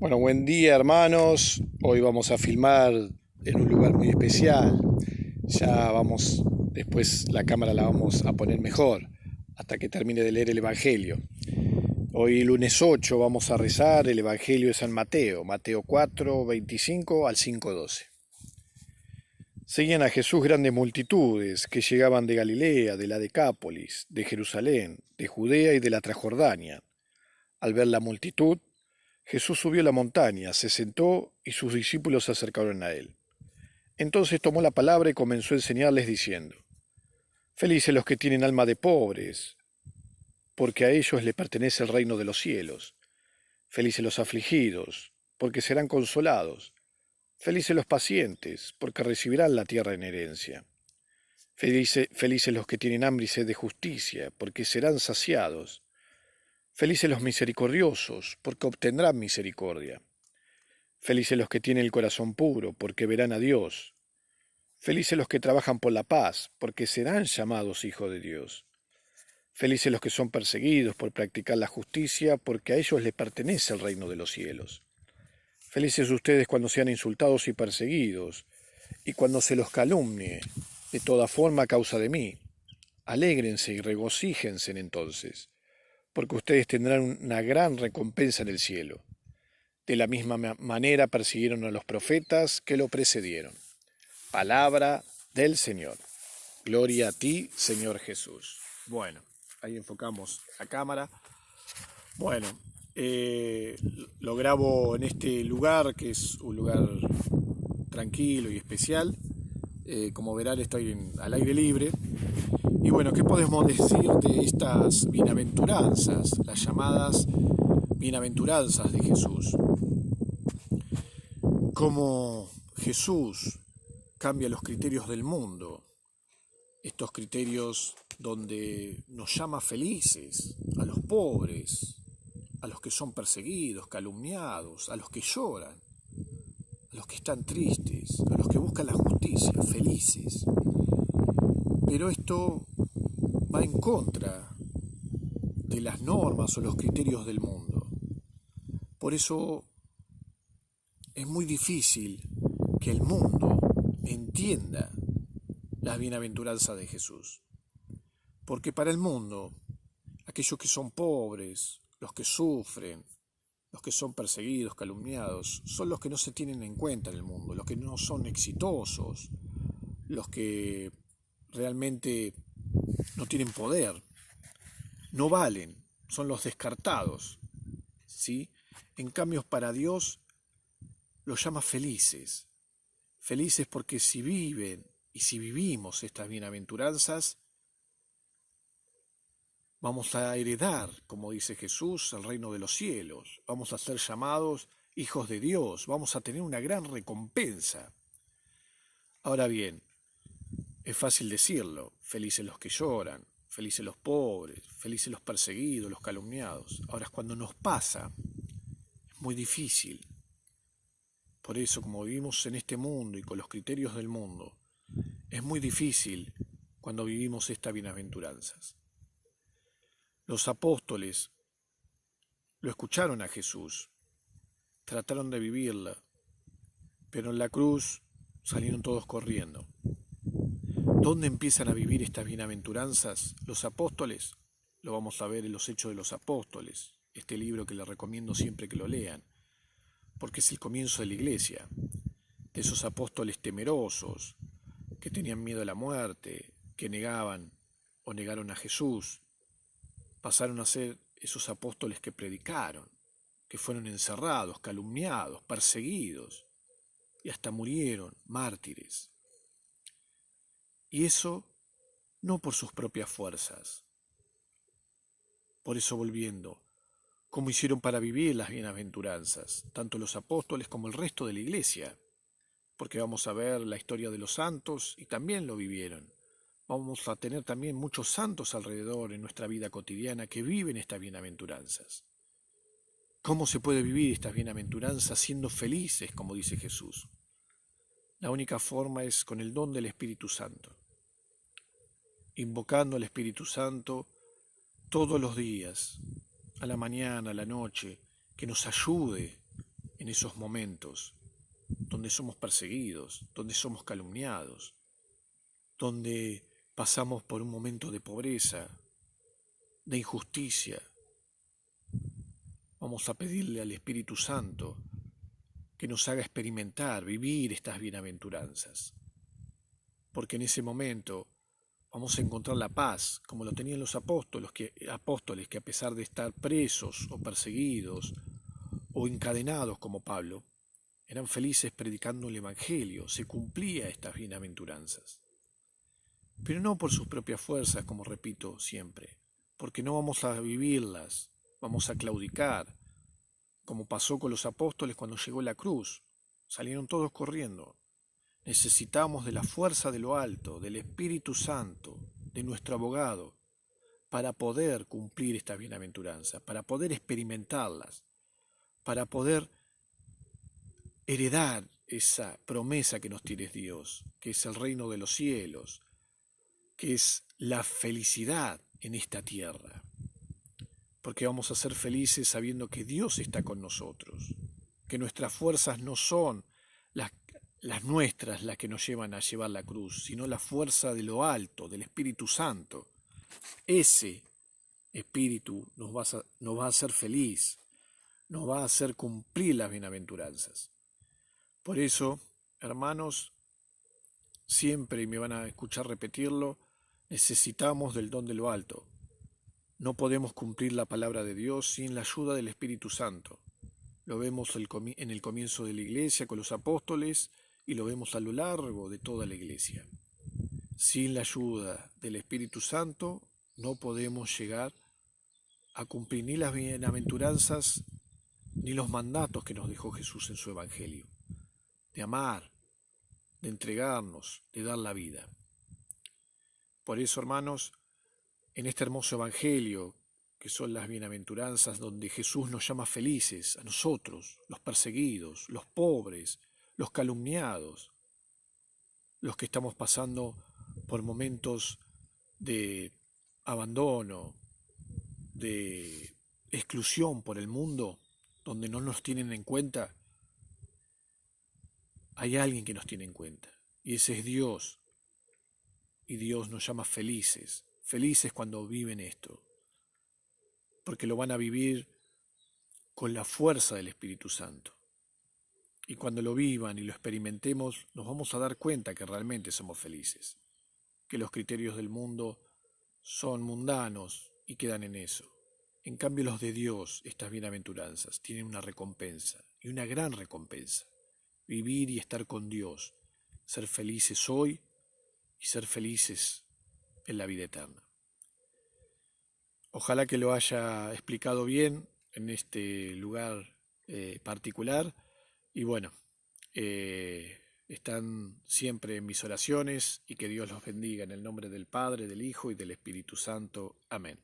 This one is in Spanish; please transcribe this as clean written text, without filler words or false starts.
Bueno, buen día hermanos. Hoy vamos a filmar en un lugar muy especial. Ya vamos, después la cámara la vamos a poner mejor hasta que termine de leer el Evangelio. Hoy lunes 8 vamos a rezar el Evangelio de San Mateo, Mateo 4, 25 al 5, 12. Seguían a Jesús grandes multitudes que llegaban de Galilea, de la Decápolis, de Jerusalén, de Judea y de la Transjordania. Al ver la multitud, Jesús subió la montaña, se sentó y sus discípulos se acercaron a él. Entonces tomó la palabra y comenzó a enseñarles diciendo: Felices los que tienen alma de pobres, porque a ellos les pertenece el reino de los cielos. Felices los afligidos, porque serán consolados. Felices los pacientes, porque recibirán la tierra en herencia. Felices los que tienen hambre y sed de justicia, porque serán saciados. Felices los misericordiosos, porque obtendrán misericordia. Felices los que tienen el corazón puro, porque verán a Dios. Felices los que trabajan por la paz, porque serán llamados hijos de Dios. Felices los que son perseguidos por practicar la justicia, porque a ellos les pertenece el reino de los cielos. Felices ustedes cuando sean insultados y perseguidos, y cuando se los calumnie de toda forma a causa de mí. Alégrense y regocíjense entonces, porque ustedes tendrán una gran recompensa en el cielo. De la misma manera persiguieron a los profetas que lo precedieron. Palabra del Señor. Gloria a ti, Señor Jesús. Bueno, ahí enfocamos la cámara. Bueno, lo grabo en este lugar, que es un lugar tranquilo y especial. Como verán, estoy al aire libre. Y bueno, ¿qué podemos decir de estas bienaventuranzas, las llamadas bienaventuranzas de Jesús? Cómo Jesús cambia los criterios del mundo, estos criterios donde nos llama felices a los pobres, a los que son perseguidos, calumniados, a los que lloran, a los que están tristes, a los que buscan la justicia, felices. Pero esto va en contra de las normas o los criterios del mundo. Por eso es muy difícil que el mundo entienda las bienaventuranzas de Jesús. Porque para el mundo, aquellos que son pobres, los que sufren, los que son perseguidos, calumniados, son los que no se tienen en cuenta en el mundo, los que no son exitosos, los que realmente no tienen poder, no valen, son los descartados, ¿sí? En cambio, para Dios los llama felices. Felices porque si viven y si vivimos estas bienaventuranzas, vamos a heredar, como dice Jesús, el reino de los cielos. Vamos a ser llamados hijos de Dios. Vamos a tener una gran recompensa. Ahora bien, es fácil decirlo. Felices los que lloran, felices los pobres, felices los perseguidos, los calumniados. Ahora, cuando nos pasa, es muy difícil. Por eso, como vivimos en este mundo y con los criterios del mundo, es muy difícil cuando vivimos estas bienaventuranzas. Los apóstoles lo escucharon a Jesús, trataron de vivirla, pero en la cruz salieron todos corriendo. ¿Dónde empiezan a vivir estas bienaventuranzas los apóstoles? Lo vamos a ver en los Hechos de los Apóstoles, este libro que les recomiendo siempre que lo lean, porque es el comienzo de la iglesia, de esos apóstoles temerosos, que tenían miedo a la muerte, que negaban o negaron a Jesús. Pasaron a ser esos apóstoles que predicaron, que fueron encerrados, calumniados, perseguidos, y hasta murieron mártires. Y eso no por sus propias fuerzas. Por eso, volviendo, ¿cómo hicieron para vivir las bienaventuranzas? Tanto los apóstoles como el resto de la iglesia, porque vamos a ver la historia de los santos y también lo vivieron. Vamos a tener también muchos santos alrededor en nuestra vida cotidiana que viven estas bienaventuranzas. ¿Cómo se puede vivir estas bienaventuranzas siendo felices, como dice Jesús? La única forma es con el don del Espíritu Santo, invocando al Espíritu Santo todos los días, a la mañana, a la noche, que nos ayude en esos momentos donde somos perseguidos, donde somos calumniados, donde pasamos por un momento de pobreza, de injusticia. Vamos a pedirle al Espíritu Santo que nos haga experimentar, vivir estas bienaventuranzas, porque en ese momento vamos a encontrar la paz, como lo tenían los apóstoles, que a pesar de estar presos o perseguidos o encadenados como Pablo, eran felices predicando el Evangelio, se cumplía estas bienaventuranzas. Pero no por sus propias fuerzas, como repito siempre, porque no vamos a vivirlas, vamos a claudicar, como pasó con los apóstoles cuando llegó la cruz. Salieron todos corriendo. Necesitamos de la fuerza de lo alto, del Espíritu Santo, de nuestro abogado, para poder cumplir estas bienaventuranzas, para poder experimentarlas, para poder heredar esa promesa que nos tiene Dios, que es el reino de los cielos, que es la felicidad en esta tierra. Porque vamos a ser felices sabiendo que Dios está con nosotros, que nuestras fuerzas no son las nuestras las que nos llevan a llevar la cruz, sino la fuerza de lo alto, del Espíritu Santo. Ese Espíritu nos va a hacer feliz, nos va a hacer cumplir las bienaventuranzas. Por eso, hermanos, siempre me van a escuchar repetirlo, necesitamos del don de lo alto. No podemos cumplir la palabra de Dios sin la ayuda del Espíritu Santo. Lo vemos en el comienzo de la iglesia con los apóstoles y lo vemos a lo largo de toda la iglesia. Sin la ayuda del Espíritu Santo no podemos llegar a cumplir ni las bienaventuranzas ni los mandatos que nos dejó Jesús en su Evangelio, de amar, de entregarnos, de dar la vida. Por eso, hermanos, en este hermoso Evangelio, que son las bienaventuranzas, donde Jesús nos llama felices a nosotros, los perseguidos, los pobres, los calumniados, los que estamos pasando por momentos de abandono, de exclusión por el mundo, donde no nos tienen en cuenta, hay alguien que nos tiene en cuenta, y ese es Dios. Y Dios nos llama felices, felices cuando viven esto, porque lo van a vivir con la fuerza del Espíritu Santo. Y cuando lo vivan y lo experimentemos, nos vamos a dar cuenta que realmente somos felices, que los criterios del mundo son mundanos y quedan en eso. En cambio, los de Dios, estas bienaventuranzas, tienen una recompensa, y una gran recompensa. Vivir y estar con Dios, ser felices hoy y ser felices en la vida eterna. Ojalá que lo haya explicado bien en este lugar particular. Y bueno, están siempre en mis oraciones y que Dios los bendiga en el nombre del Padre, del Hijo y del Espíritu Santo. Amén.